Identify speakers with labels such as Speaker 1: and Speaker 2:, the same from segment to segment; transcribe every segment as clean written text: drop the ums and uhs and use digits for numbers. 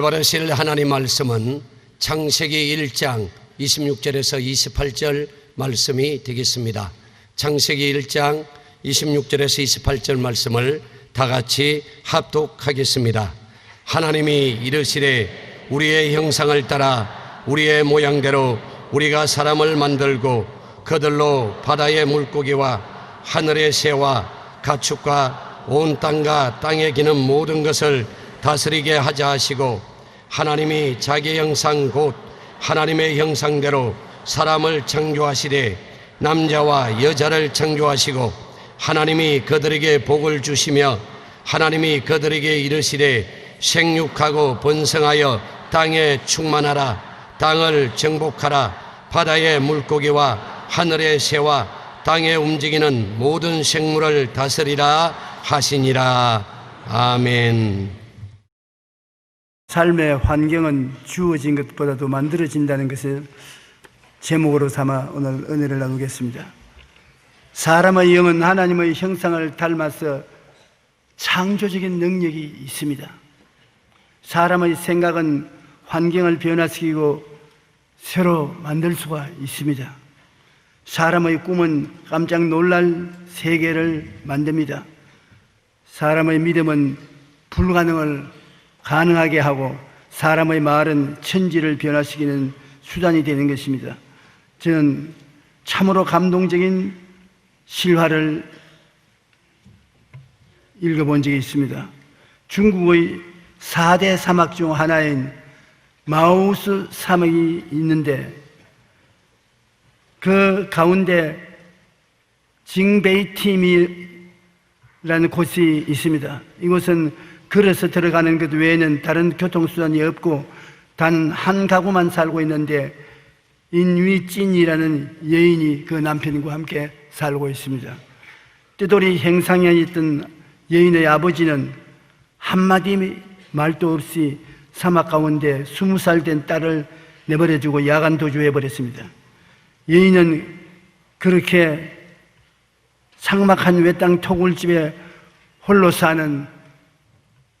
Speaker 1: 바라실 하나님 말씀은 창세기 1장 26절에서 28절 말씀이 되겠습니다. 창세기 1장 26절에서 28절 말씀을 다 같이 합독하겠습니다. 하나님이 이르시되 우리의 형상을 따라 우리의 모양대로 우리가 사람을 만들고 그들로 바다의 물고기와 하늘의 새와 가축과 온 땅과 땅에 기는 모든 것을 다스리게 하자 하시고, 하나님이 자기 형상 곧 하나님의 형상대로 사람을 창조하시되 남자와 여자를 창조하시고, 하나님이 그들에게 복을 주시며 하나님이 그들에게 이르시되 생육하고 번성하여 땅에 충만하라. 땅을 정복하라. 바다의 물고기와 하늘의 새와 땅에 움직이는 모든 생물을 다스리라 하시니라. 아멘.
Speaker 2: 삶의 환경은 주어진 것보다도 만들어진다는 것을 제목으로 삼아 오늘 은혜를 나누겠습니다. 사람의 영은 하나님의 형상을 닮아서 창조적인 능력이 있습니다. 사람의 생각은 환경을 변화시키고 새로 만들 수가 있습니다. 사람의 꿈은 깜짝 놀랄 세계를 만듭니다. 사람의 믿음은 불가능을 가능하게 하고 사람의 말은 천지를 변화시키는 수단이 되는 것입니다. 저는 참으로 감동적인 실화를 읽어본 적이 있습니다. 중국의 4대 사막 중 하나인 마우스 사막이 있는데 그 가운데 징베이팀이라는 곳이 있습니다. 이곳은 걸어서 들어가는 것 외에는 다른 교통수단이 없고 단 한 가구만 살고 있는데 인위찐이라는 여인이 그 남편과 함께 살고 있습니다. 떼돌이 행상에 있던 여인의 아버지는 한마디 말도 없이 사막 가운데 20살 된 딸을 내버려두고 야간 도주해버렸습니다. 여인은 그렇게 삭막한 외땅 토굴집에 홀로 사는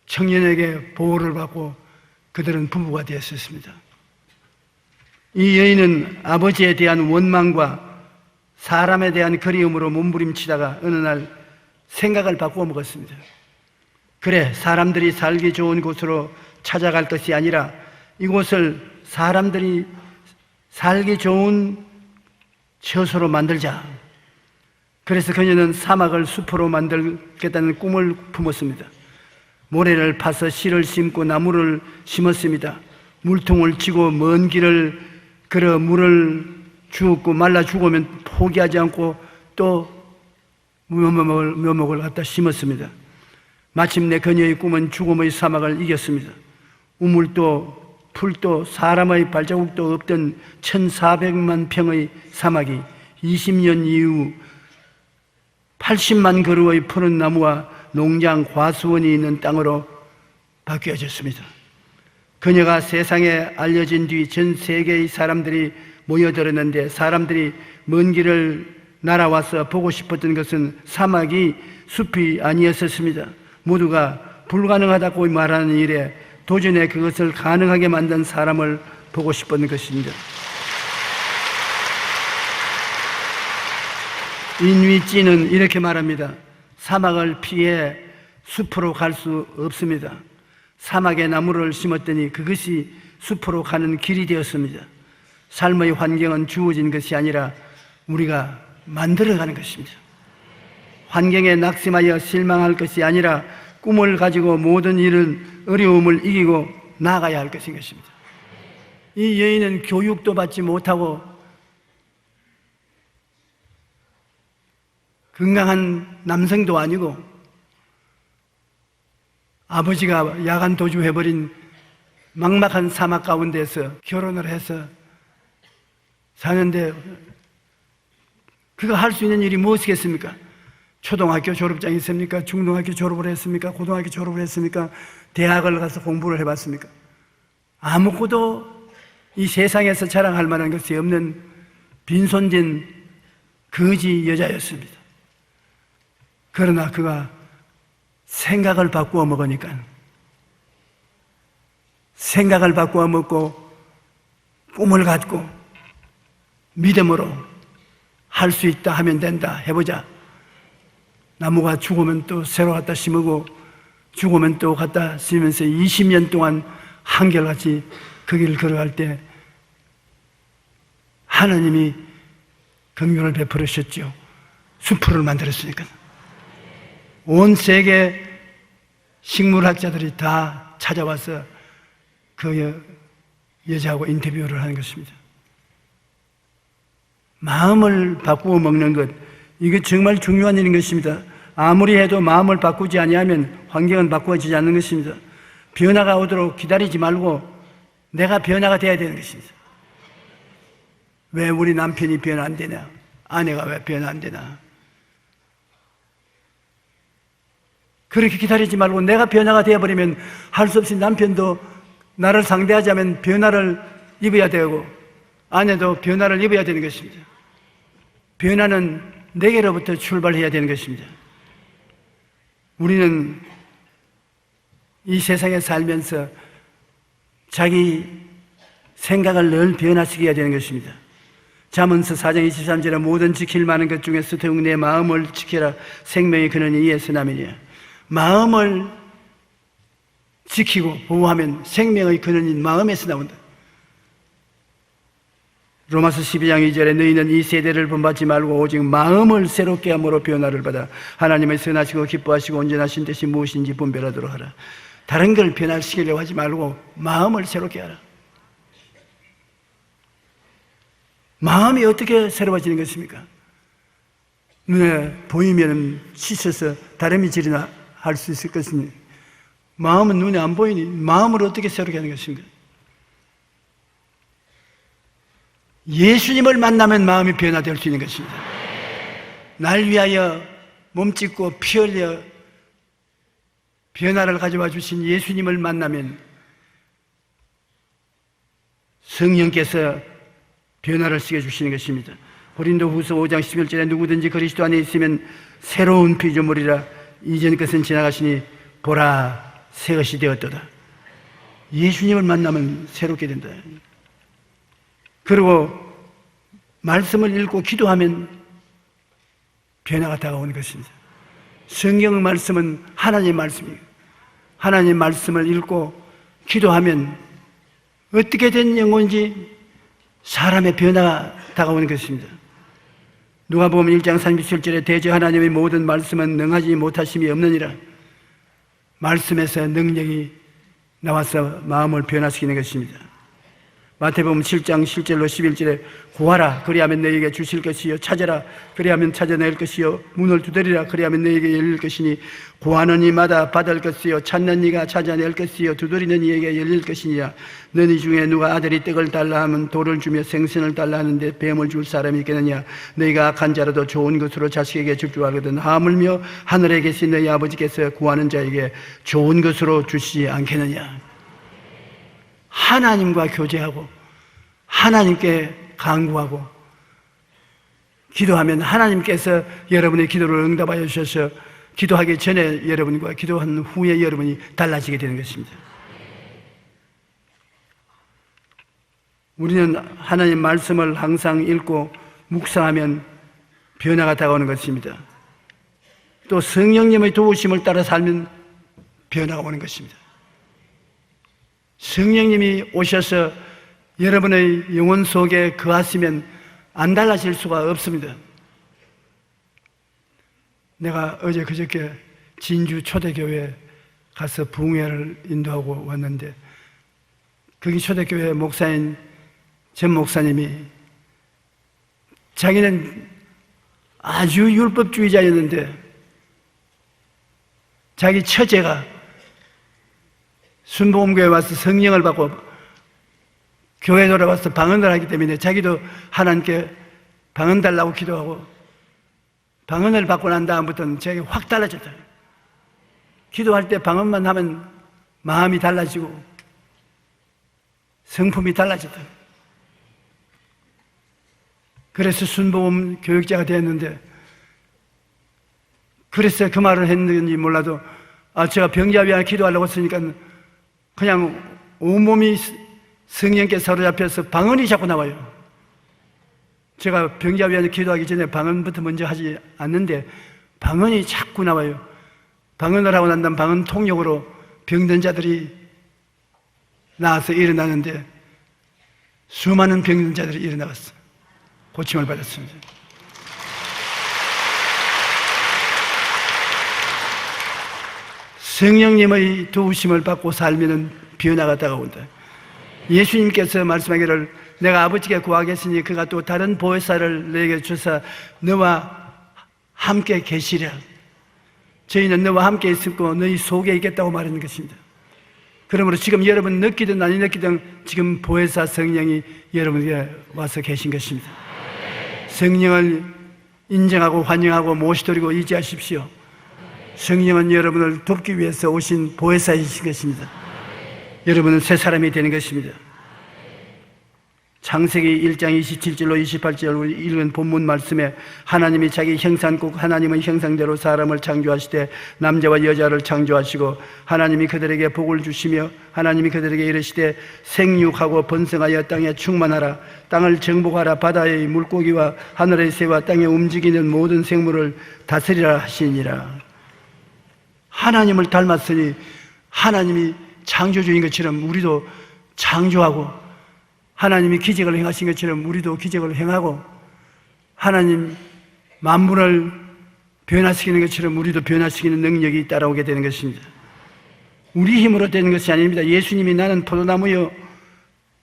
Speaker 2: 청년에게 보호를 받고 그들은 부부가 되었습니다. 이 여인은 아버지에 대한 원망과 사람에 대한 그리움으로 몸부림치다가 어느 날 생각을 바꾸어 먹었습니다. 그래, 사람들이 살기 좋은 곳으로 찾아갈 것이 아니라 이곳을 사람들이 살기 좋은 처소로 만들자. 그래서 그녀는 사막을 숲으로 만들겠다는 꿈을 품었습니다. 모래를 파서 씨를 심고 나무를 심었습니다. 물통을 쥐고 먼 길을 걸어 물을 주었고 말라 죽으면 포기하지 않고 또 묘목을 갖다 심었습니다. 마침내 그녀의 꿈은 죽음의 사막을 이겼습니다. 우물도 풀도 사람의 발자국도 없던 1400만 평의 사막이 20년 이후 80만 그루의 푸른 나무와 농장, 과수원이 있는 땅으로 바뀌어졌습니다. 그녀가 세상에 알려진 뒤 전 세계의 사람들이 모여들었는데 사람들이 먼 길을 날아와서 보고 싶었던 것은 사막이 숲이 아니었습니다. 모두가 불가능하다고 말하는 일에 도전에 그것을 가능하게 만든 사람을 보고 싶었던 것입니다. 인위찌는 이렇게 말합니다. 사막을 피해 숲으로 갈 수 없습니다. 사막에 나무를 심었더니 그것이 숲으로 가는 길이 되었습니다. 삶의 환경은 주어진 것이 아니라 우리가 만들어가는 것입니다. 환경에 낙심하여 실망할 것이 아니라 꿈을 가지고 모든 일은 어려움을 이기고 나아가야 할 것인 것입니다. 이 여인은 교육도 받지 못하고 건강한 남성도 아니고 아버지가 야간 도주해버린 막막한 사막 가운데서 결혼을 해서 사는데 그가 할 수 있는 일이 무엇이겠습니까? 초등학교 졸업장이 있습니까? 중등학교 졸업을 했습니까? 고등학교 졸업을 했습니까? 대학을 가서 공부를 해봤습니까? 아무것도 이 세상에서 자랑할 만한 것이 없는 빈손진 거지 여자였습니다. 그러나 그가 생각을 바꾸어 먹으니까 생각을 바꾸어 먹고 꿈을 갖고 믿음으로 할 수 있다 하면 된다. 해보자. 나무가 죽으면 또 새로 갖다 심고 죽으면 또 갖다 심으면서 20년 동안 한결같이 그 길을 걸어갈 때 하나님이 긍휼을 베풀으셨죠. 수풀을 만들었으니까. 온 세계 식물학자들이 다 찾아와서 그 여자하고 인터뷰를 하는 것입니다. 마음을 바꾸어 먹는 것, 이게 정말 중요한 일인 것입니다. 아무리 해도 마음을 바꾸지 아니하면 환경은 바꾸어지지 않는 것입니다. 변화가 오도록 기다리지 말고 내가 변화가 돼야 되는 것입니다. 왜 우리 남편이 변화 안 되냐? 아내가 왜 변화 안 되나? 그렇게 기다리지 말고 내가 변화가 되어버리면 할 수 없이 남편도 나를 상대하자면 변화를 입어야 되고 아내도 변화를 입어야 되는 것입니다. 변화는 내게로부터 출발해야 되는 것입니다. 우리는 이 세상에 살면서 자기 생각을 늘 변화시켜야 되는 것입니다. 잠언서 4장 23절에 모든 지킬 만한 것 중에서 더욱 내 마음을 지켜라. 생명의 근원이 이에서 남이니라. 마음을 지키고 보호하면 생명의 근원인 마음에서 나온다. 로마서 12장 2절에 너희는 이 세대를 본받지 말고 오직 마음을 새롭게 함으로 변화를 받아 하나님의 선하시고 기뻐하시고 온전하신 뜻이 무엇인지 분별하도록 하라. 다른 걸 변화시키려고 하지 말고 마음을 새롭게 하라. 마음이 어떻게 새로워지는 것입니까? 눈에 보이면 씻어서 다름이 지리나 할 수 있을 것이니 마음은 눈에 안 보이니 마음을 어떻게 새롭게 하는 것입니까? 예수님을 만나면 마음이 변화될 수 있는 것입니다. 날 위하여 몸짓고 피 흘려 변화를 가져와 주신 예수님을 만나면 성령께서 변화를 시켜주시는 것입니다. 고린도후서 5장 11절에 누구든지 그리스도 안에 있으면 새로운 피조물이라 이전 것은 지나가시니 보라 새 것이 되었도다. 예수님을 만나면 새롭게 된다. 그리고 말씀을 읽고 기도하면 변화가 다가오는 것입니다. 성경 말씀은 하나님의 말씀이에요. 하나님의 말씀을 읽고 기도하면 어떻게 된 영혼인지 사람의 변화가 다가오는 것입니다. 누가복음 1장 37절에 대저 하나님의 모든 말씀은 능하지 못하심이 없느니라. 말씀에서 능력이 나와서 마음을 변화시키는 것입니다. 마태복음 7장 7절로 11절에 구하라 그리하면 너희에게 주실 것이요 찾아라 그리하면 찾아낼 것이요 문을 두드리라 그리하면 너희에게 열릴 것이니 구하는 이마다 받을 것이요 찾는 이가 찾아낼 것이요 두드리는 이에게 열릴 것이니라. 너희 중에 누가 아들이 떡을 달라 하면 돌을 주며 생선을 달라 하는데 뱀을 줄 사람이 있겠느냐. 너희가 악한 자라도 좋은 것으로 자식에게 줄 줄 알거든 하물며 하늘에 계신 너희 아버지께서 구하는 자에게 좋은 것으로 주시지 않겠느냐. 하나님과 교제하고 하나님께 간구하고 기도하면 하나님께서 여러분의 기도를 응답하여 주셔서 기도하기 전에 여러분과 기도한 후에 여러분이 달라지게 되는 것입니다. 우리는 하나님 말씀을 항상 읽고 묵상하면 변화가 다가오는 것입니다. 또 성령님의 도우심을 따라 살면 변화가 오는 것입니다. 성령님이 오셔서 여러분의 영혼 속에 거하시면 안 달라질 수가 없습니다. 내가 어제 그저께 진주 초대교회 가서 부흥회를 인도하고 왔는데 거기 초대교회 목사인 전 목사님이 자기는 아주 율법주의자였는데 자기 처제가 순복음교회 와서 성령을 받고 교회 돌아와서 방언을 하기 때문에 자기도 하나님께 방언 달라고 기도하고 방언을 받고 난 다음부터는 자기가 확 달라졌다. 기도할 때 방언만 하면 마음이 달라지고 성품이 달라졌다. 그래서 순복음 교육자가 되었는데 그래서 그 말을 했는지 몰라도 제가 병자 위하여 기도하려고 했으니까 그냥 온몸이 성령께 사로잡혀서 방언이 자꾸 나와요. 제가 병자위원회 기도하기 전에 방언부터 먼저 하지 않는데 방언이 자꾸 나와요. 방언을 하고 난 다음 방언 통역으로 병든 자들이 나와서 일어나는데 수많은 병든 자들이 일어나갔어. 고침을 받았습니다. 성령님의 도우심을 받고 살면 변화가 다가온다. 예수님께서 말씀하기를 내가 아버지께 구하겠으니 그가 또 다른 보혜사를 너에게 주사 너와 함께 계시랴. 저희는 너와 함께 있었고 너희 속에 있겠다고 말하는 것입니다. 그러므로 지금 여러분 느끼든 아니 느끼든 지금 보혜사 성령이 여러분에게 와서 계신 것입니다. 성령을 인정하고 환영하고 모시드리고 의지하십시오. 성령은 여러분을 돕기 위해서 오신 보혜사이신 것입니다. 여러분은 새 사람이 되는 것입니다. 창세기 1장 27절로 28절 우리 읽은 본문 말씀에 하나님이 자기 형상국 하나님의 형상대로 사람을 창조하시되 남자와 여자를 창조하시고 하나님이 그들에게 복을 주시며 하나님이 그들에게 이르시되 생육하고 번성하여 땅에 충만하라 땅을 정복하라 바다의 물고기와 하늘의 새와 땅에 움직이는 모든 생물을 다스리라 하시니라. 하나님을 닮았으니 하나님이 창조주인 것처럼 우리도 창조하고 하나님이 기적을 행하신 것처럼 우리도 기적을 행하고 하나님 만물을 변화시키는 것처럼 우리도 변화시키는 능력이 따라오게 되는 것입니다. 우리 힘으로 되는 것이 아닙니다. 예수님이 나는 포도나무요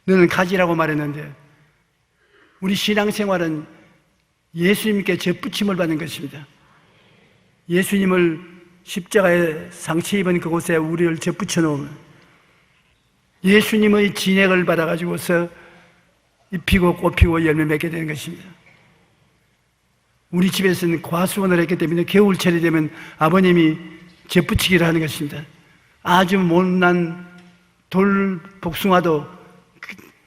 Speaker 2: 너는 가지라고 말했는데 우리 신앙생활은 예수님께 접붙임을 받는 것입니다. 예수님을 십자가에 상처 입은 그곳에 우리를 접붙여 놓으면 예수님의 진액을 받아가지고서 입히고 꽃피고 열매 맺게 되는 것입니다. 우리 집에서는 과수원을 했기 때문에 겨울철이 되면 아버님이 접붙이기를 하는 것입니다. 아주 못난 돌 복숭아도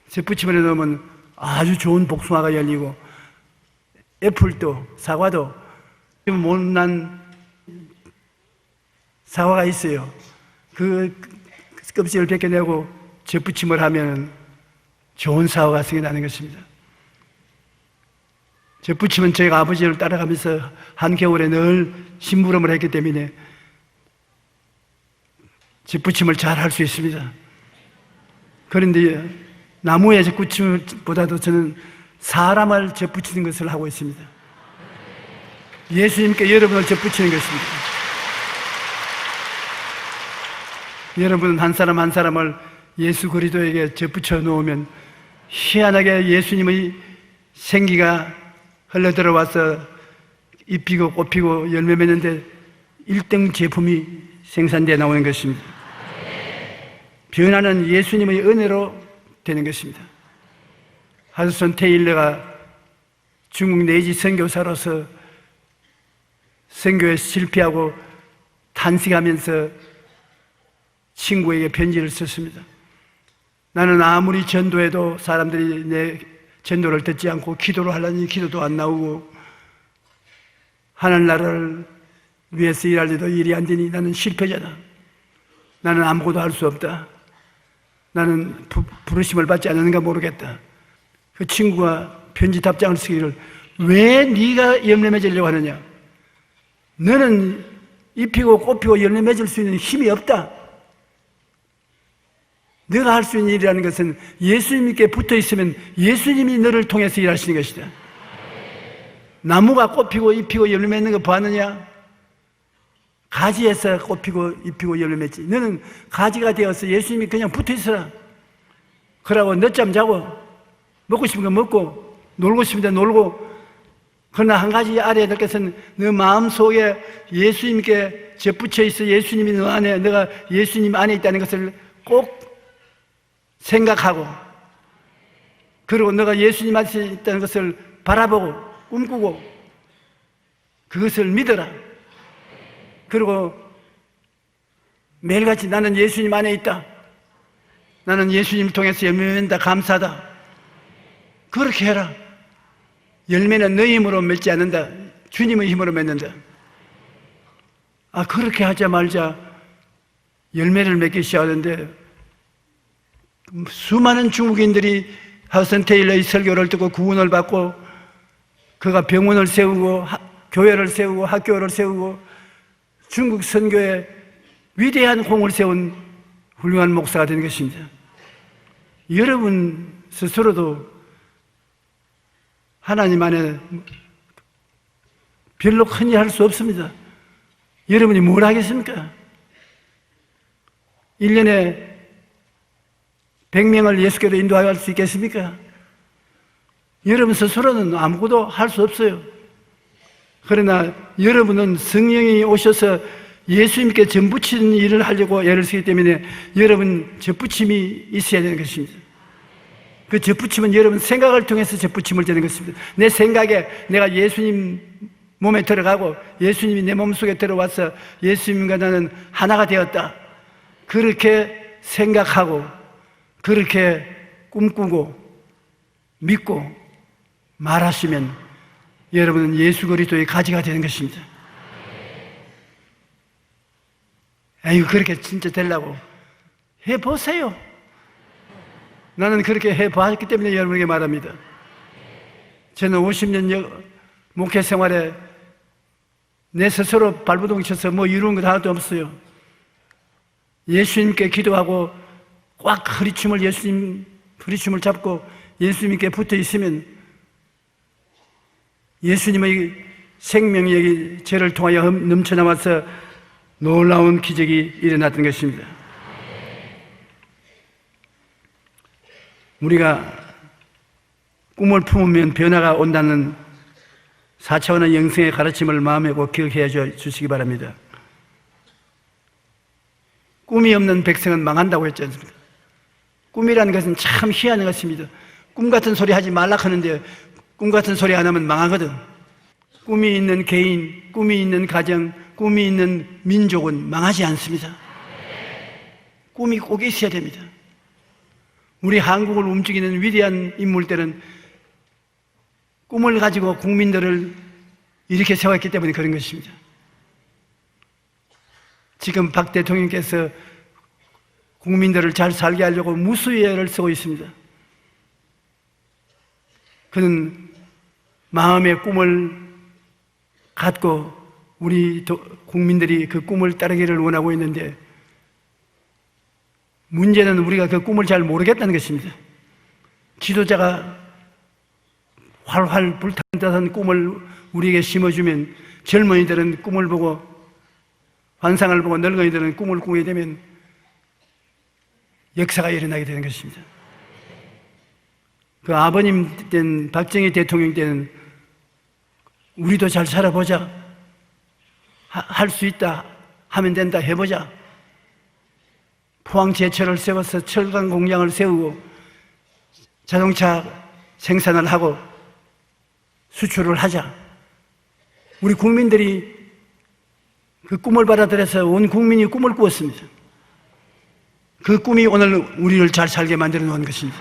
Speaker 2: 접붙임을 해놓으면 아주 좋은 복숭아가 열리고 애플도 사과도 못난 사과가 있어요. 그 껍질을 벗겨내고 접붙임을 하면 좋은 사과가 생겨나는 것입니다. 접붙임은 저희가 아버지를 따라가면서 한겨울에 늘 심부름을 했기 때문에 접붙임을 잘 할 수 있습니다. 그런데 나무에 접붙임보다도 저는 사람을 접붙이는 것을 하고 있습니다. 예수님께 여러분을 접붙이는 것입니다. 여러분은 한 사람 한 사람을 예수 그리스도에게 접붙여 놓으면 희한하게 예수님의 생기가 흘러들어와서 잎피고 꽃피고 열매 맺는데 1등 제품이 생산되어 나오는 것입니다. 변화는 예수님의 은혜로 되는 것입니다. 하드슨 테일러가 중국 내지 선교사로서 선교에 실패하고 탄식하면서 친구에게 편지를 썼습니다. 나는 아무리 전도해도 사람들이 내 전도를 듣지 않고 기도를 하려니 기도도 안 나오고 하늘나라를 위해서 일하려도 일이 안 되니 나는 실패자다. 나는 아무것도 할 수 없다. 나는 부르심을 받지 않았는가 모르겠다. 그 친구가 편지 답장을 쓰기를 왜 네가 열매 맺으려고 하느냐? 너는 잎피고 꽃피고 열매 맺을 수 있는 힘이 없다. 너가 할 수 있는 일이라는 것은 예수님께 붙어 있으면 예수님이 너를 통해서 일하시는 것이다. 나무가 꽃피고 잎피고 열매 맺는 거 봤느냐? 가지에서 꽃피고 잎피고 열매 맺지. 너는 가지가 되어서 예수님이 그냥 붙어 있어라. 그러고 늦잠 자고 먹고 싶은 거 먹고 놀고 싶은 데 놀고. 그러나 한 가지 알아야 될 것은 너 마음속에 예수님께 접붙여 있어. 예수님이 너 안에, 너가 예수님 안에 있다는 것을 꼭 생각하고, 그리고 너가 예수님 안에 있다는 것을 바라보고 꿈꾸고 그것을 믿어라. 그리고 매일같이 나는 예수님 안에 있다. 나는 예수님을 통해서 열매 맺는다. 감사하다. 그렇게 해라. 열매는 너희 힘으로 맺지 않는다. 주님의 힘으로 맺는다. 그렇게 하자 말자 열매를 맺기 시작하는데 수많은 중국인들이 하드슨 테일러의 설교를 듣고 구원을 받고 그가 병원을 세우고 교회를 세우고 학교를 세우고 중국 선교에 위대한 공을 세운 훌륭한 목사가 된 것입니다. 여러분 스스로도 하나님 안에 별로 흔히 할 수 없습니다. 여러분이 뭘 하겠습니까? 1년에 100명을 예수께로 인도할 수 있겠습니까? 여러분 스스로는 아무것도 할 수 없어요. 그러나 여러분은 성령이 오셔서 예수님께 전부치는 일을 하려고 애를 쓰기 때문에 여러분 접붙임이 있어야 되는 것입니다. 그 접붙임은 여러분 생각을 통해서 접붙임을 되는 것입니다. 내 생각에 내가 예수님 몸에 들어가고 예수님이 내 몸속에 들어와서 예수님과 나는 하나가 되었다. 그렇게 생각하고 그렇게 꿈꾸고 믿고 말하시면 여러분은 예수 그리스도의 가지가 되는 것입니다. 아이고 그렇게 진짜 되려고 해보세요. 나는 그렇게 해봤기 때문에 여러분에게 말합니다. 저는 50년 목회 생활에 내 스스로 발버둥 쳐서 뭐 이루는 것 하나도 없어요. 예수님께 기도하고 꽉 예수님 허리춤을 잡고 예수님께 붙어 있으면 예수님의 생명이 여기 저를 통하여 넘쳐나와서 놀라운 기적이 일어났던 것입니다. 우리가 꿈을 품으면 변화가 온다는 4차원의 영성의 가르침을 마음에 꼭 기억해 주시기 바랍니다. 꿈이 없는 백성은 망한다고 했지 않습니까? 꿈이라는 것은 참 희한한 것입니다. 꿈 같은 소리 하지 말라 하는데 꿈 같은 소리 안 하면 망하거든. 꿈이 있는 개인, 꿈이 있는 가정, 꿈이 있는 민족은 망하지 않습니다. 꿈이 꼭 있어야 됩니다. 우리 한국을 움직이는 위대한 인물들은 꿈을 가지고 국민들을 이렇게 세웠기 때문에 그런 것입니다. 지금 박 대통령께서 국민들을 잘 살게 하려고 무수히 애를 쓰고 있습니다. 그는 마음의 꿈을 갖고 우리 국민들이 그 꿈을 따르기를 원하고 있는데 문제는 우리가 그 꿈을 잘 모르겠다는 것입니다. 지도자가 활활 불탄 꿈을 우리에게 심어주면 젊은이들은 꿈을 보고 환상을 보고 늙은이들은 꿈을 꾸게 되면 역사가 일어나게 되는 것입니다. 그 아버님 때는 박정희 대통령 때는 우리도 잘 살아보자, 할 수 있다, 하면 된다, 해보자. 포항 제철을 세워서 철강 공장을 세우고 자동차 생산을 하고 수출을 하자. 우리 국민들이 그 꿈을 받아들여서 온 국민이 꿈을 꾸었습니다. 그 꿈이 오늘 우리를 잘 살게 만들어 놓은 것입니다.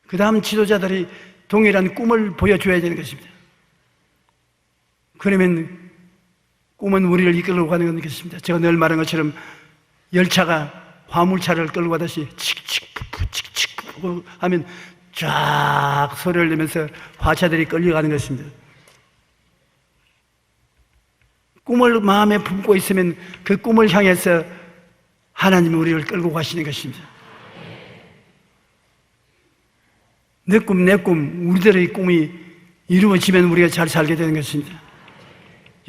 Speaker 2: 그 다음 지도자들이 동일한 꿈을 보여줘야 되는 것입니다. 그러면 꿈은 우리를 이끌고 가는 것입니다. 제가 늘 말한 것처럼 열차가 화물차를 끌고 가듯이 칙칙푸푸 칙칙푸푸 하면 쫙 소리를 내면서 화차들이 끌려가는 것입니다. 꿈을 마음에 품고 있으면 그 꿈을 향해서 하나님이 우리를 끌고 가시는 것입니다. 내 꿈, 내 꿈, 우리들의 꿈이 이루어지면 우리가 잘 살게 되는 것입니다.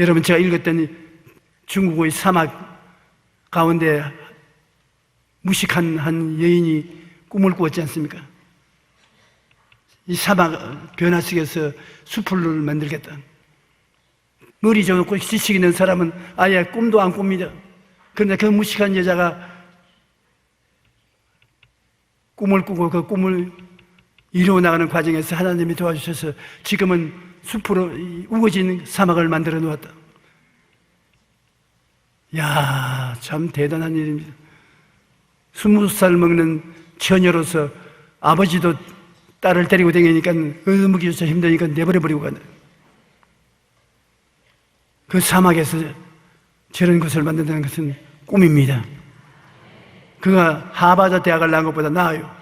Speaker 2: 여러분, 제가 읽었던 중국의 사막 가운데 무식한 한 여인이 꿈을 꾸었지 않습니까? 이 사막 변화 속에서 숲을 만들겠다. 머리 좋고 지식 있는 사람은 아예 꿈도 안 꿉니다. 그런데 그 무식한 여자가 꿈을 꾸고 그 꿈을 이루어 나가는 과정에서 하나님이 도와주셔서 지금은 숲으로 우거진 사막을 만들어 놓았다. 야, 참 대단한 일입니다. 20살 먹는 처녀로서 아버지도 딸을 데리고 다니니까 얻어먹기조차 힘드니까 내버려버리고 간다. 그 사막에서 저런 것을 만든다는 것은 꿈입니다. 그가 하버드 대학을 나온 것보다 나아요.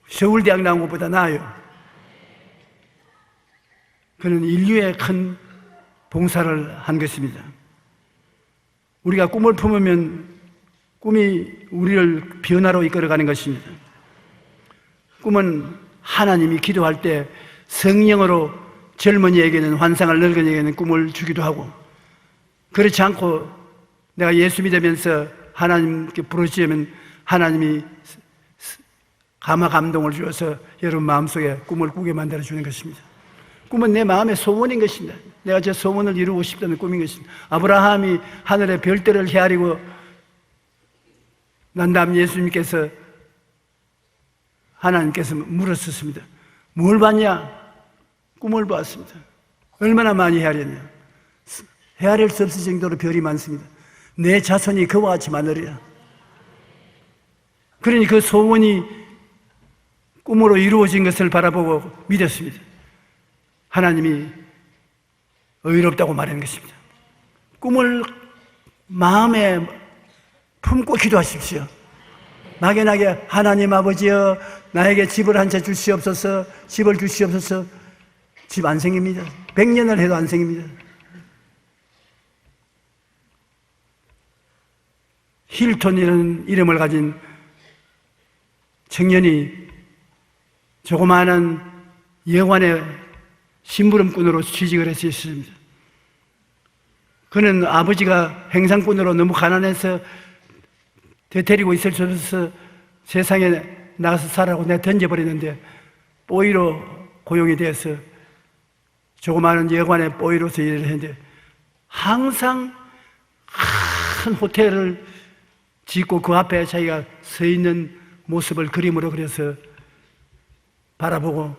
Speaker 2: 서울대학 나온 것보다 나아요. 그는 인류의 큰 봉사를 한 것입니다. 우리가 꿈을 품으면 꿈이 우리를 변화로 이끌어가는 것입니다. 꿈은 하나님이 기도할 때 성령으로 젊은이에게는 환상을, 늙은이에게는 꿈을 주기도 하고, 그렇지 않고 내가 예수 믿으면서 하나님께 부르짖으면 하나님이 감화 감동을 주어서 여러분 마음속에 꿈을 꾸게 만들어 주는 것입니다. 꿈은 내 마음의 소원인 것입니다. 내가 저 소원을 이루고 싶다는 꿈인 것입니다. 아브라함이 하늘의 별들을 헤아리고 난 다음 예수님께서 하나님께서 물었었습니다. 뭘 봤냐? 꿈을 봤습니다. 얼마나 많이 헤아렸냐? 헤아릴 수 없을 정도로 별이 많습니다. 내 자손이 그와 같이 많으리라. 그러니 그 소원이 꿈으로 이루어진 것을 바라보고 믿었습니다. 하나님이 의롭다고 말하는 것입니다. 꿈을 마음에 품고 기도하십시오. 막연하게 하나님 아버지여 나에게 집을 한 채 주시옵소서, 집을 주시옵소서. 집 안 생깁니다. 100년을 해도 안 생깁니다. 힐톤이라는 이름을 가진 청년이 조그마한 여관의 심부름꾼으로 취직을 했습니다. 그는 아버지가 행상꾼으로 너무 가난해서 데리고 있을 수 없어서 세상에 나가서 살라고 내가 던져버렸는데 뽀이로 고용이 되어서 조그마한 여관의 뽀이로서 일을 했는데 항상 큰 호텔을 짓고 그 앞에 자기가 서 있는 모습을 그림으로 그려서 바라보고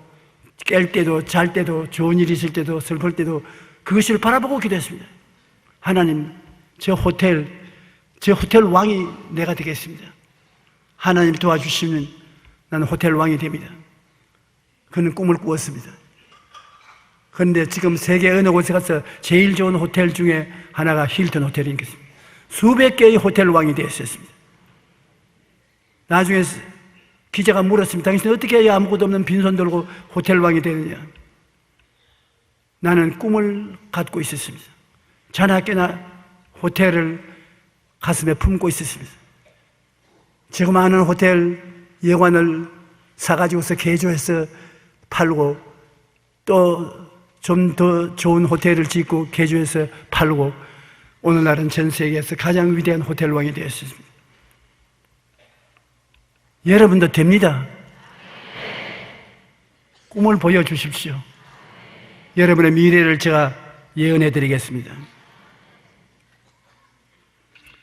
Speaker 2: 깰 때도 잘 때도 좋은 일이 있을 때도 슬플 때도 그것을 바라보고 기도했습니다. 하나님, 저 호텔 왕이 내가 되겠습니다. 하나님 도와주시면 나는 호텔 왕이 됩니다. 그는 꿈을 꾸었습니다. 그런데 지금 세계 어느 곳에 가서 제일 좋은 호텔 중에 하나가 힐튼 호텔인 것입니다. 수백 개의 호텔 왕이 되었습니다. 나중에 기자가 물었습니다. 당신은 어떻게 아무것도 없는 빈손 들고 호텔 왕이 되느냐? 나는 꿈을 갖고 있었습니다. 자나깨나 호텔을 가슴에 품고 있었습니다. 지금 많은 호텔 여관을 사가지고서 개조해서 팔고 또 좀 더 좋은 호텔을 짓고 개조해서 팔고 오늘날은 전 세계에서 가장 위대한 호텔 왕이 되었습니다. 여러분도 됩니다. 꿈을 보여주십시오. 여러분의 미래를 제가 예언해 드리겠습니다.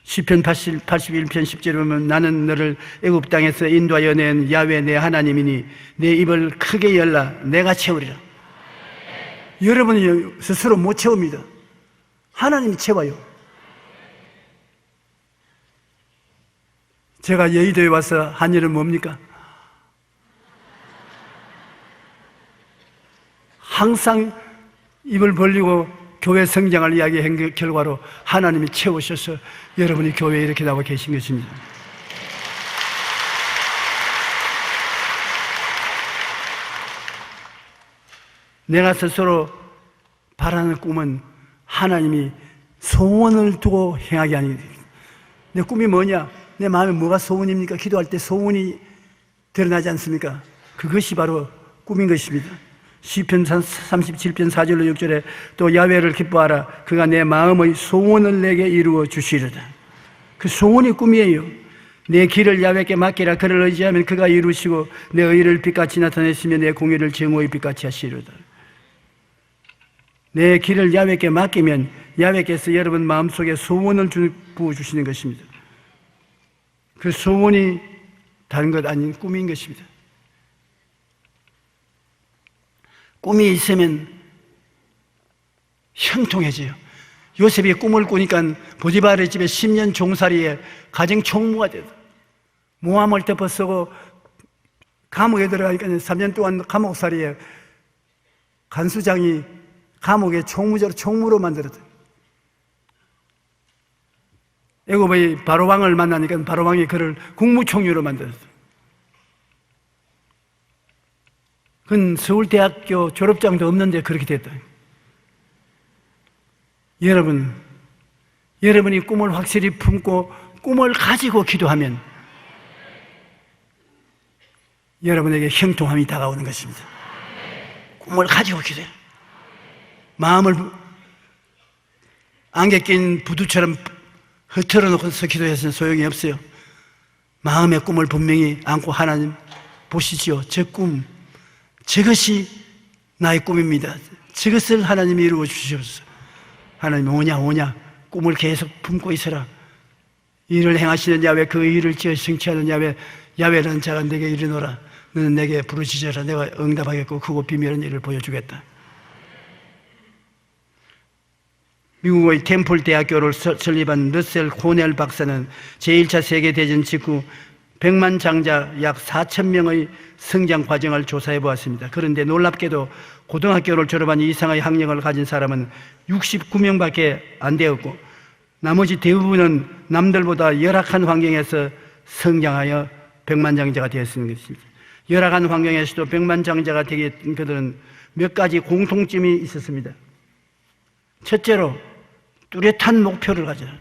Speaker 2: 시편 81편 10절에 보면 나는 너를 애굽 땅에서 인도하여 낸 야훼 내 하나님이니 내 입을 크게 열라 내가 채우리라. 여러분이 스스로 못 채웁니다. 하나님이 채워요. 제가 여의도에 와서 한 일은 뭡니까? 항상 입을 벌리고 교회 성장을 이야기한 결과로 하나님이 채우셔서 여러분이 교회에 이렇게 나와 계신 것입니다. 내가 스스로 바라는 꿈은 하나님이 소원을 두고 행하게 하는 겁니다. 내 꿈이 뭐냐? 내 마음에 뭐가 소원입니까? 기도할 때 소원이 드러나지 않습니까? 그것이 바로 꿈인 것입니다. 시편 37편 4절로 6절에 또 야훼를 기뻐하라 그가 내 마음의 소원을 내게 이루어 주시리라. 그 소원이 꿈이에요. 내 길을 야훼께 맡기라 그를 의지하면 그가 이루시고 내 의를 빛같이 나타내시며 내 공의를 정오의 빛같이 하시리로다. 내 길을 야훼께 맡기면 야훼께서 여러분 마음속에 소원을 부어주시는 것입니다. 그 소원이 다른 것 아닌 꿈인 것입니다. 꿈이 있으면 형통해져요. 요셉이 꿈을 꾸니까 보디발의 집에 10년 종살이에 가정 총무가 되다. 모함을 덮어쓰고 감옥에 들어가니까 3년 동안 감옥살이에 간수장이 감옥에 총무로 만들었다. 애굽의 바로왕을 만나니까 바로왕이 그를 국무총리로 만들었어요. 그건 서울대학교 졸업장도 없는데 그렇게 됐다. 여러분이 꿈을 확실히 품고 꿈을 가지고 기도하면 여러분에게 형통함이 다가오는 것입니다. 꿈을 가지고 기도해. 마음을 안개 낀 부두처럼 흐트러 놓고서 기도해서는 소용이 없어요. 마음의 꿈을 분명히 안고 하나님 보시지요. 저 꿈, 저것이 나의 꿈입니다. 저것을 하나님이 이루어 주시옵소서. 하나님 오냐 꿈을 계속 품고 있어라. 일을 행하시는 야훼, 그 일을 지어 성취하는 야훼, 야훼라는 자가 내게 이르노라. 너는 내게 부르짖어라. 내가 응답하겠고 크고 비밀한 일을 보여주겠다. 미국의 템플 대학교를 설립한 러셀 코넬 박사는 제1차 세계대전 직후 100만 장자 약 4,000명의 성장 과정을 조사해 보았습니다. 그런데 놀랍게도 고등학교를 졸업한 이상의 학력을 가진 사람은 69명밖에 안 되었고 나머지 대부분은 남들보다 열악한 환경에서 성장하여 100만 장자가 되었는 것입니다. 열악한 환경에서도 100만 장자가 되게 된 그들은 몇 가지 공통점이 있었습니다. 첫째로 뚜렷한 목표를 가져라.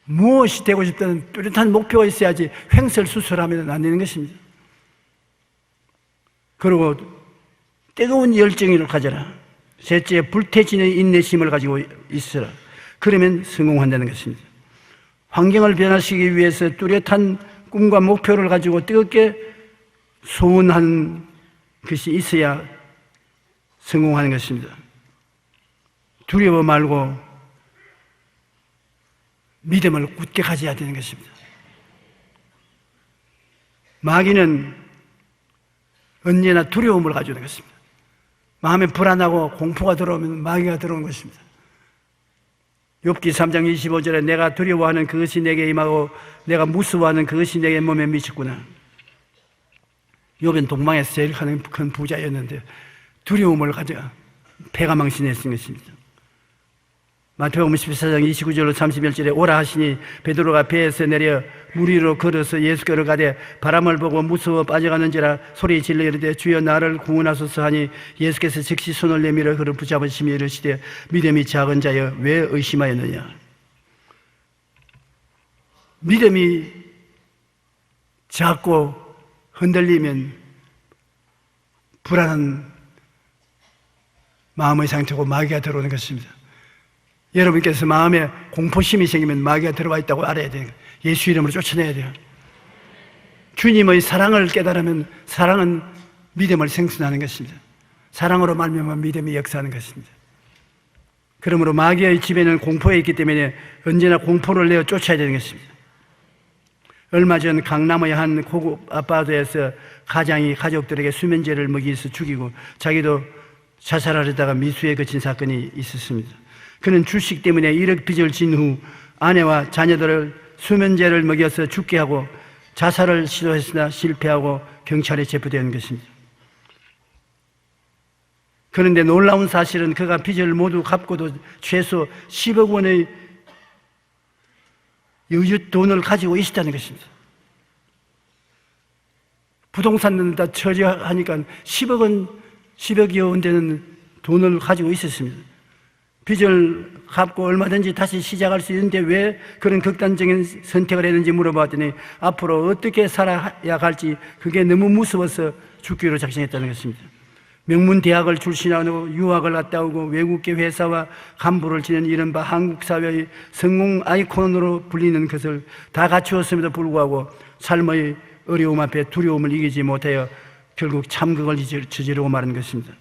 Speaker 2: 무엇이 되고 싶다는 뚜렷한 목표가 있어야지 횡설수설하면 안 되는 것입니다. 그리고 뜨거운 열정을 가져라. 셋째, 불태진의 인내심을 가지고 있어라. 그러면 성공한다는 것입니다. 환경을 변화시키기 위해서 뚜렷한 꿈과 목표를 가지고 뜨겁게 소원한 것이 있어야 성공하는 것입니다. 두려워 말고 믿음을 굳게 가져야 되는 것입니다. 마귀는 언제나 두려움을 가지고 있는 것입니다. 마음에 불안하고 공포가 들어오면 마귀가 들어오는 것입니다. 욥기 3장 25절에 내가 두려워하는 그것이 내게 임하고 내가 무서워하는 그것이 내게 몸에 미쳤구나. 욥은 동방에서 제일 큰 부자였는데 두려움을 가져 패가 망신했던 것입니다. 마태복음 14장 29절로 31절에 오라 하시니 베드로가 배에서 내려 물 위로 걸어서 예수께로 가되 바람을 보고 무서워 빠져가는지라 소리 질러 이르되 주여 나를 구원하소서 하니 예수께서 즉시 손을 내밀어 그를 붙잡으시며 이르시되 믿음이 작은 자여 왜 의심하였느냐. 믿음이 작고 흔들리면 불안한 마음의 상태고 마귀가 들어오는 것입니다. 여러분께서 마음에 공포심이 생기면 마귀가 들어와 있다고 알아야 돼요. 예수 이름으로 쫓아내야 돼요. 주님의 사랑을 깨달으면 사랑은 믿음을 생성하는 것입니다. 사랑으로 말미암아 믿음이 역사하는 것입니다. 그러므로 마귀의 집에는 공포에 있기 때문에 언제나 공포를 내어 쫓아야 되는 것입니다. 얼마 전 강남의 한 고급 아파트에서 가장이 가족들에게 수면제를 먹이서 죽이고 자기도 자살하려다가 미수에 그친 사건이 있었습니다. 그는 주식 때문에 1억 빚을 진 후 아내와 자녀들을 수면제를 먹여서 죽게 하고 자살을 시도했으나 실패하고 경찰에 체포되는 것입니다. 그런데 놀라운 사실은 그가 빚을 모두 갚고도 최소 10억 원의 여윳 돈을 가지고 있었다는 것입니다. 부동산은 다 처리하니까 10억여 원 되는 돈을 가지고 있었습니다. 빚을 갚고 얼마든지 다시 시작할 수 있는데 왜 그런 극단적인 선택을 했는지 물어봤더니 앞으로 어떻게 살아야 할지 그게 너무 무서워서 죽기로 작정했다는 것입니다. 명문 대학을 출신하고 유학을 갔다 오고 외국계 회사와 간부를 지낸 이른바 한국 사회의 성공 아이콘으로 불리는 것을 다 갖추었음에도 불구하고 삶의 어려움 앞에 두려움을 이기지 못하여 결국 참극을 저지르고 마는 것입니다.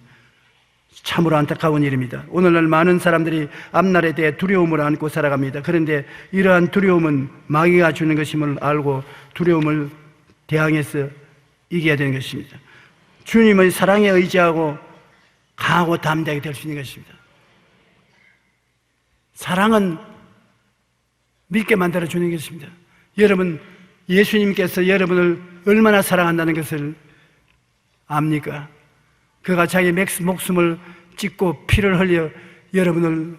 Speaker 2: 참으로 안타까운 일입니다. 오늘날 많은 사람들이 앞날에 대해 두려움을 안고 살아갑니다. 그런데 이러한 두려움은 마귀가 주는 것임을 알고 두려움을 대항해서 이겨야 되는 것입니다. 주님의 사랑에 의지하고 강하고 담대하게 될 수 있는 것입니다. 사랑은 믿게 만들어주는 것입니다. 여러분, 예수님께서 여러분을 얼마나 사랑한다는 것을 압니까? 그가 자기 목숨을 찢고 피를 흘려 여러분을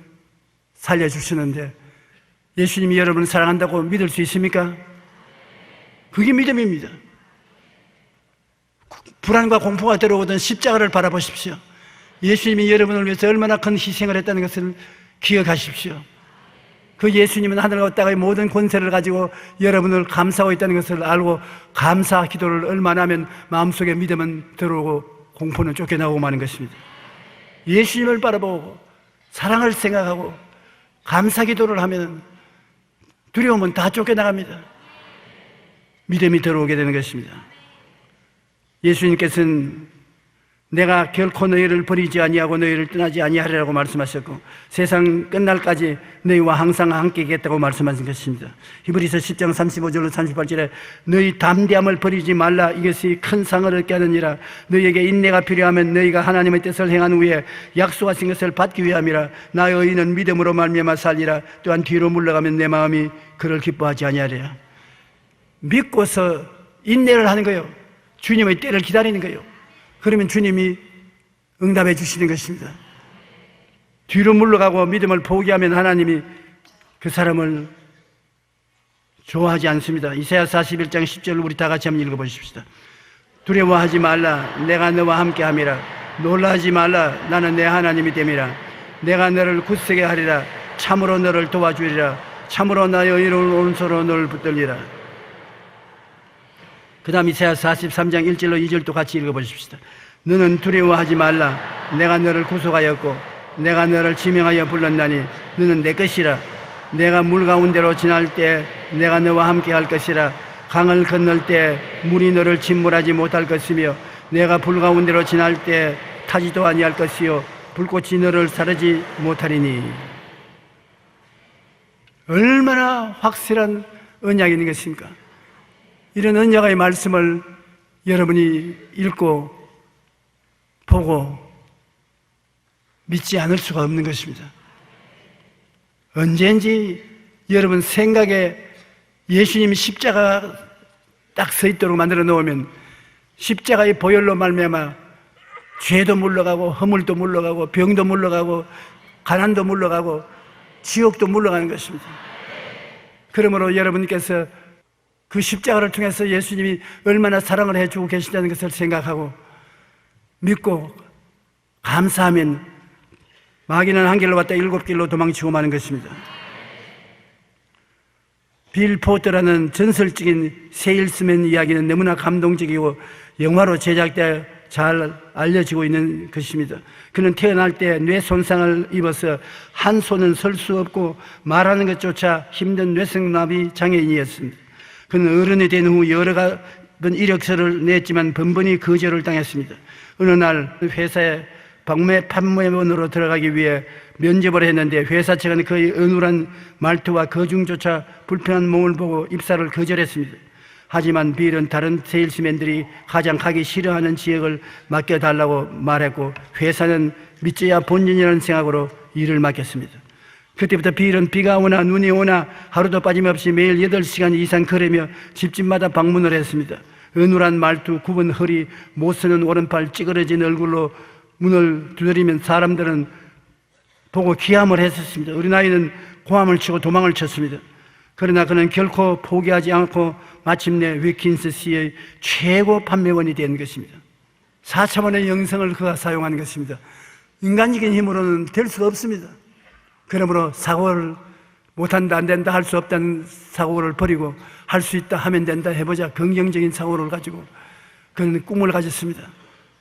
Speaker 2: 살려주시는데 예수님이 여러분을 사랑한다고 믿을 수 있습니까? 그게 믿음입니다. 불안과 공포가 들어오던 십자가를 바라보십시오. 예수님이 여러분을 위해서 얼마나 큰 희생을 했다는 것을 기억하십시오. 그 예수님은 하늘과 땅의 모든 권세를 가지고 여러분을 감싸고 있다는 것을 알고 감사 기도를 얼마나 하면 마음속에 믿음은 들어오고 공포는 쫓겨나고 마는 것입니다. 예수님을 바라보고 사랑을 생각하고 감사 기도를 하면 두려움은 다 쫓겨나갑니다. 믿음이 들어오게 되는 것입니다. 예수님께서는 내가 결코 너희를 버리지 아니하고 너희를 떠나지 아니하리라고 말씀하셨고 세상 끝날까지 너희와 항상 함께 있겠다고 말씀하신 것입니다. 히브리서 10장 35절로 38절에 너희 담대함을 버리지 말라. 이것이 큰 상을 얻게 하느니라. 너희에게 인내가 필요하면 너희가 하나님의 뜻을 행한 후에 약속하신 것을 받기 위함이라. 나의 의인은 믿음으로 말미암아 살리라. 또한 뒤로 물러가면 내 마음이 그를 기뻐하지 아니하리라. 믿고서 인내를 하는 거예요. 주님의 때를 기다리는 거예요. 그러면 주님이 응답해 주시는 것입니다. 뒤로 물러가고 믿음을 포기하면 하나님이 그 사람을 좋아하지 않습니다. 이사야 41장 10절을 우리 다 같이 한번 읽어보십시다. 두려워하지 말라. 내가 너와 함께 함이라. 놀라지 말라. 나는 내 하나님이 됨이라. 내가 너를 굳세게 하리라. 참으로 너를 도와주리라. 참으로 나의 의로운 오른손으로 너를 붙들리라. 그 다음 이사야 43장 1절로 2절도 같이 읽어보십시다. 너는 두려워하지 말라. 내가 너를 구속하였고 내가 너를 지명하여 불렀나니 너는 내 것이라. 내가 물 가운데로 지날 때 내가 너와 함께 할 것이라. 강을 건널 때 물이 너를 침몰하지 못할 것이며 내가 불 가운데로 지날 때 타지도 아니할 것이요 불꽃이 너를 사르지 못하리니. 얼마나 확실한 언약이 있는 것입니까? 이런 언약의 말씀을 여러분이 읽고 보고 믿지 않을 수가 없는 것입니다. 언제인지 여러분 생각에 예수님이 십자가 딱 서 있도록 만들어 놓으면 십자가의 보혈로 말미암아 죄도 물러가고 허물도 물러가고 병도 물러가고 가난도 물러가고 지옥도 물러가는 것입니다. 그러므로 여러분께서 그 십자가를 통해서 예수님이 얼마나 사랑을 해주고 계신다는 것을 생각하고 믿고 감사하면 마귀는 한 길로 왔다 7길로 도망치고 마는 것입니다. 빌 포터라는 전설적인 세일스맨 이야기는 너무나 감동적이고 영화로 제작되어 잘 알려지고 있는 것입니다. 그는 태어날 때 뇌 손상을 입어서 한 손은 설 수 없고 말하는 것조차 힘든 뇌성마비 장애인이었습니다. 그는 어른이 된 후 여러 번 이력서를 냈지만 번번이 거절을 당했습니다. 어느 날 회사에 판매원으로 들어가기 위해 면접을 했는데 회사 측은 그의 어눌한 말투와 거중조차 불편한 몸을 보고 입사를 거절했습니다. 하지만 빌은 다른 세일스맨들이 가장 가기 싫어하는 지역을 맡겨달라고 말했고 회사는 믿져야 본전이라는 생각으로 일을 맡겼습니다. 그때부터 빌은 비가 오나 눈이 오나 하루도 빠짐없이 매일 8시간 이상 걸으며 집집마다 방문을 했습니다. 어눌한 말투, 굽은 허리, 못 서는 오른팔, 찌그러진 얼굴로 문을 두드리면 사람들은 보고 기함을 했었습니다. 어린아이는 고함을 치고 도망을 쳤습니다. 그러나 그는 결코 포기하지 않고 마침내 위킨스시의 최고 판매원이 된 것입니다. 4차원의 영성을 그가 사용한 것입니다. 인간적인 힘으로는 될 수가 없습니다. 그러므로 사고를 못한다, 안 된다, 할 수 없다는 사고를 버리고 할 수 있다, 하면 된다, 해보자. 긍정적인 사고를 가지고 그는 꿈을 가졌습니다.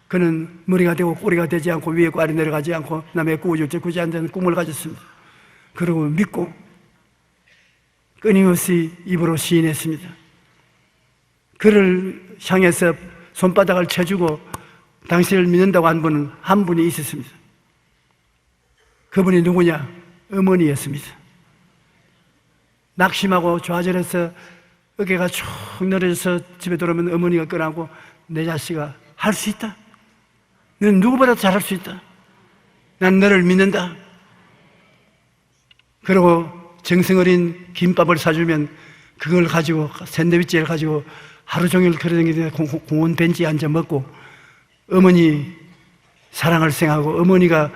Speaker 2: 그는 머리가 되고 꼬리가 되지 않고 위에 아래 내려가지 않고 남의 꾸어줄지 굳이 안 되는 꿈을 가졌습니다. 그리고 믿고 끊임없이 입으로 시인했습니다. 그를 향해서 손바닥을 쳐주고 당신을 믿는다고 한 분이 있었습니다. 그분이 누구냐? 어머니였습니다. 낙심하고 좌절해서 어깨가 쭉 늘어져서 집에 돌아오면 어머니가 끄라고 내 자식아 할 수 있다. 너는 누구보다 잘할 수 있다. 난 너를 믿는다. 그리고 정성어린 김밥을 사주면 그걸 가지고 샌드위치를 가지고 하루 종일 걸어다니면서 공원 벤치에 앉아 먹고 어머니 사랑을 생각하고 어머니가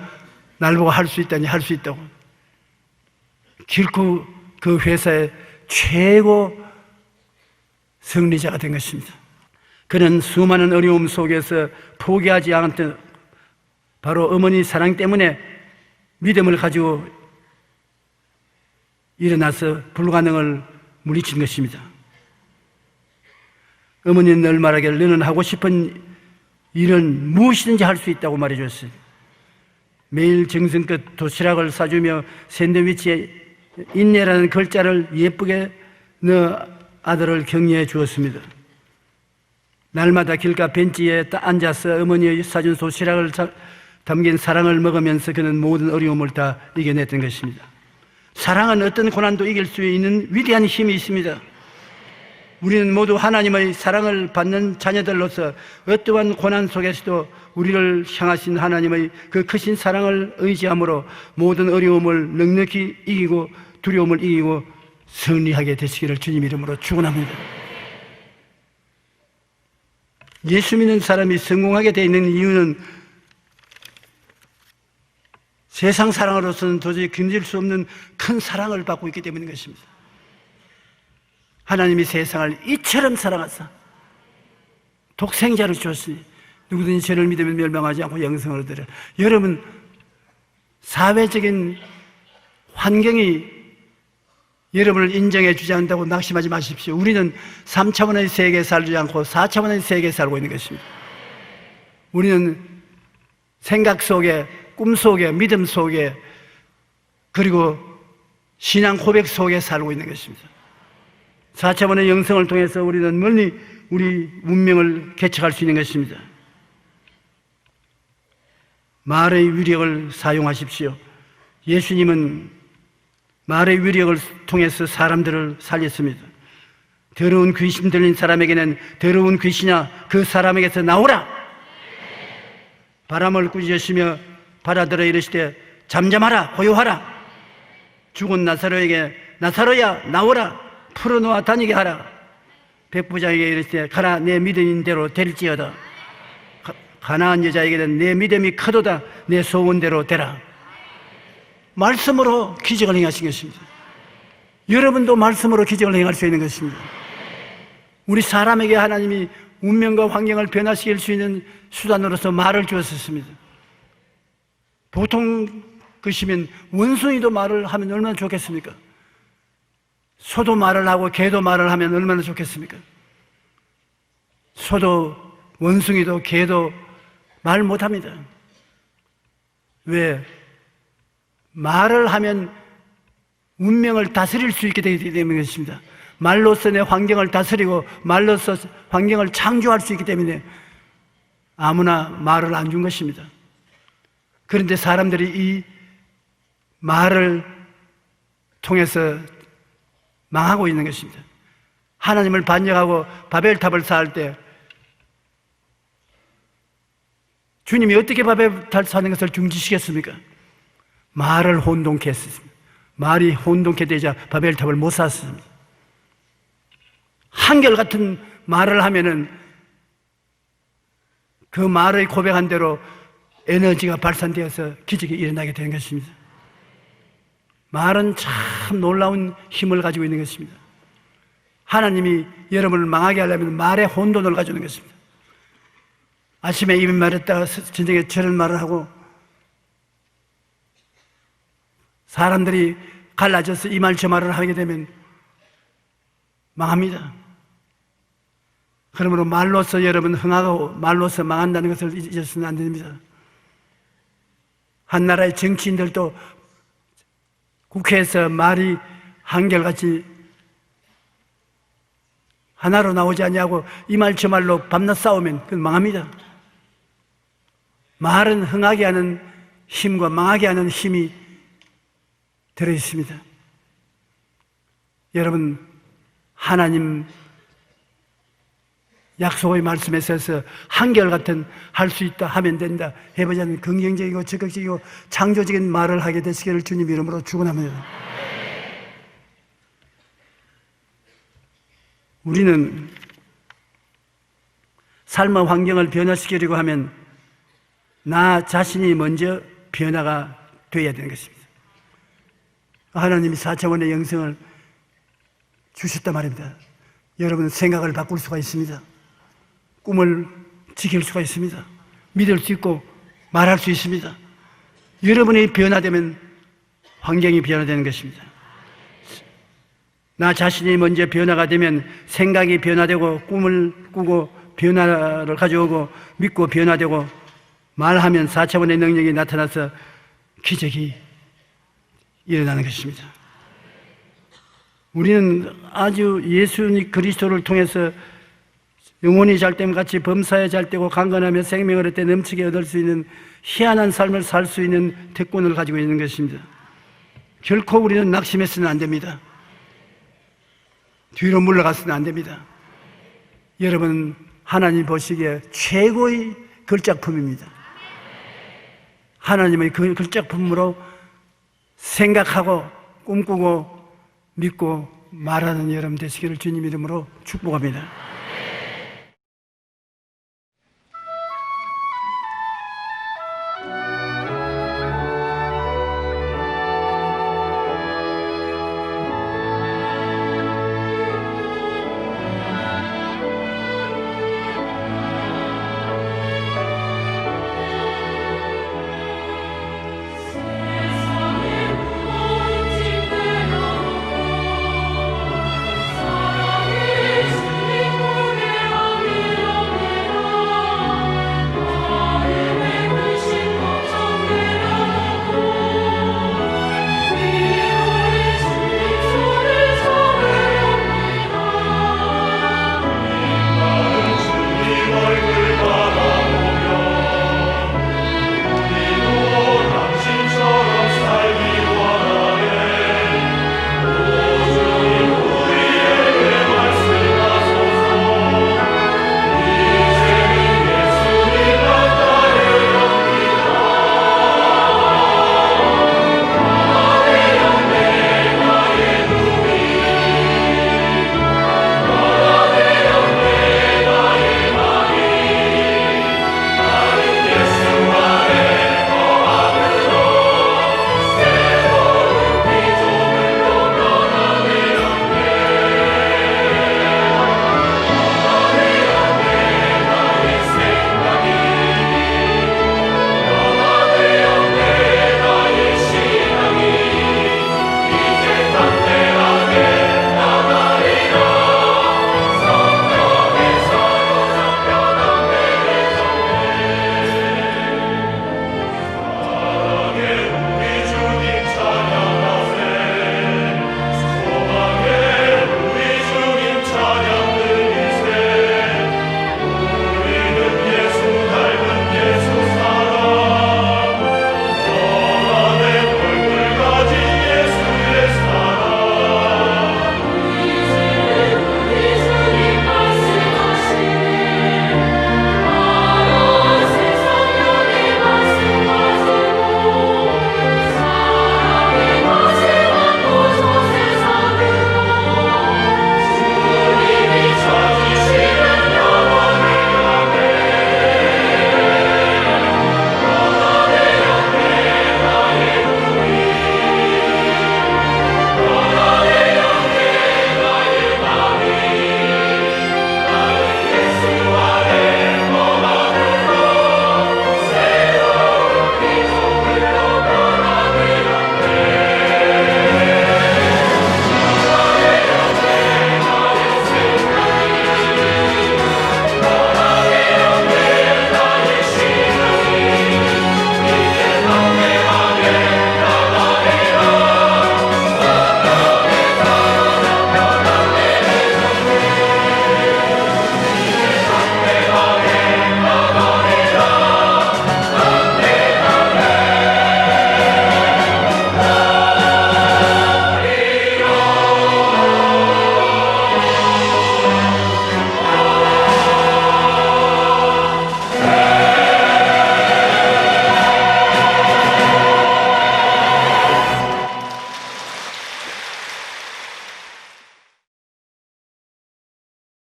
Speaker 2: 날 보고 할 수 있다니 할 수 있다고. 결코 그 회사의 최고 승리자가 된 것입니다. 그는 수많은 어려움 속에서 포기하지 않았던 바로 어머니 사랑 때문에 믿음을 가지고 일어나서 불가능을 물리친 것입니다. 어머니는 늘 말하기를 너는 하고 싶은 일은 무엇이든지 할 수 있다고 말해줬어요. 매일 정성껏 도시락을 싸주며 샌드위치에 인내라는 글자를 예쁘게 넣어 아들을 격려해 주었습니다. 날마다 길가 벤치에 앉아서 어머니의 사준 도시락을 담긴 사랑을 먹으면서 그는 모든 어려움을 다 이겨냈던 것입니다. 사랑은 어떤 고난도 이길 수 있는 위대한 힘이 있습니다. 우리는 모두 하나님의 사랑을 받는 자녀들로서 어떠한 고난 속에서도 우리를 향하신 하나님의 그 크신 사랑을 의지함으로 모든 어려움을 넉넉히 이기고 두려움을 이기고 승리하게 되시기를 주님 이름으로 축원합니다. 예수 믿는 사람이 성공하게 되어 있는 이유는 세상 사랑으로서는 도저히 견딜 수 없는 큰 사랑을 받고 있기 때문인 것입니다. 하나님이 세상을 이처럼 사랑하사 독생자를 주었으니 누구든지 저를 믿으면 멸망하지 않고 영생을 얻으리라. 여러분, 사회적인 환경이 여러분을 인정해 주지 않는다고 낙심하지 마십시오. 우리는 3차원의 세계에 살지 않고 4차원의 세계에 살고 있는 것입니다. 우리는 생각 속에, 꿈 속에, 믿음 속에, 그리고 신앙 고백 속에 살고 있는 것입니다. 4차원의 영성을 통해서 우리는 멀리 우리 운명을 개척할 수 있는 것입니다. 말의 위력을 사용하십시오. 예수님은 말의 위력을 통해서 사람들을 살렸습니다. 더러운 귀신 들린 사람에게는 더러운 귀신아 그 사람에게서 나오라. 바람을 꾸짖으시며 바다들어 이르시되 잠잠하라 고요하라. 죽은 나사로에게 나사로야 나오라. 풀어놓아 다니게 하라. 백부장에게 이르시되 가라 내 믿은 대로 될지어다. 가난한 여자에게는 내 믿음이 크도다. 내 소원대로 되라. 말씀으로 기적을 행하신 것입니다. 여러분도 말씀으로 기적을 행할 수 있는 것입니다. 우리 사람에게 하나님이 운명과 환경을 변화시킬 수 있는 수단으로서 말을 주었습니다. 보통 것이면 원숭이도 말을 하면 얼마나 좋겠습니까? 소도 말을 하고 개도 말을 하면 얼마나 좋겠습니까? 소도 원숭이도 개도 말 못합니다. 왜? 말을 하면 운명을 다스릴 수 있게 되기 때문에 그렇습니다. 말로서 내 환경을 다스리고 말로서 환경을 창조할 수 있기 때문에 아무나 말을 안 준 것입니다. 그런데 사람들이 이 말을 통해서 망하고 있는 것입니다. 하나님을 반역하고 바벨탑을 쌓을 때 주님이 어떻게 바벨탑을 쌓는 것을 중지시켰습니까? 말을 혼동케 했습니다. 말이 혼동케 되자 바벨탑을 못 쌓았습니다. 한결같은 말을 하면은 그 말의 고백한 대로 에너지가 발산되어서 기적이 일어나게 되는 것입니다. 말은 참 놀라운 힘을 가지고 있는 것입니다. 하나님이 여러분을 망하게 하려면 말의 혼돈을 가지고 있는 것입니다. 아침에 이런 말을 했다가 저녁에 저런 말을 하고 사람들이 갈라져서 이 말 저 말을 하게 되면 망합니다. 그러므로 말로서 여러분 흥하고 말로서 망한다는 것을 잊어서는 안 됩니다. 한 나라의 정치인들도 국회에서 말이 한결같이 하나로 나오지 않냐고 이 말 저 말로 밤낮 싸우면 그건 망합니다. 말은 흥하게 하는 힘과 망하게 하는 힘이 들어있습니다. 여러분, 하나님 약속의 말씀에 서서 한결같은 할 수 있다 하면 된다 해보자는 긍정적이고 적극적이고 창조적인 말을 하게 되시기를 주님 이름으로 축원합니다. 우리는 삶의 환경을 변화시키려고 하면 나 자신이 먼저 변화가 되어야 되는 것입니다. 하나님이 4차원의 영성을 주셨단 말입니다. 여러분 생각을 바꿀 수가 있습니다. 꿈을 지킬 수가 있습니다. 믿을 수 있고 말할 수 있습니다. 여러분이 변화되면 환경이 변화되는 것입니다. 나 자신이 먼저 변화가 되면 생각이 변화되고 꿈을 꾸고 변화를 가져오고 믿고 변화되고 말하면 4차원의 능력이 나타나서 기적이 일어나는 것입니다. 우리는 아주 예수 그리스도를 통해서 영혼이 잘됨 같이 범사에 잘되고 강건하며 생명을 얻되 넘치게 얻을 수 있는 희한한 삶을 살 수 있는 특권을 가지고 있는 것입니다. 결코 우리는 낙심해서는 안 됩니다. 뒤로 물러가서는 안 됩니다. 여러분 하나님 보시기에 최고의 걸작품입니다. 하나님의 그 걸작품으로 생각하고 꿈꾸고 믿고 말하는 여러분 되시기를 주님 이름으로 축복합니다.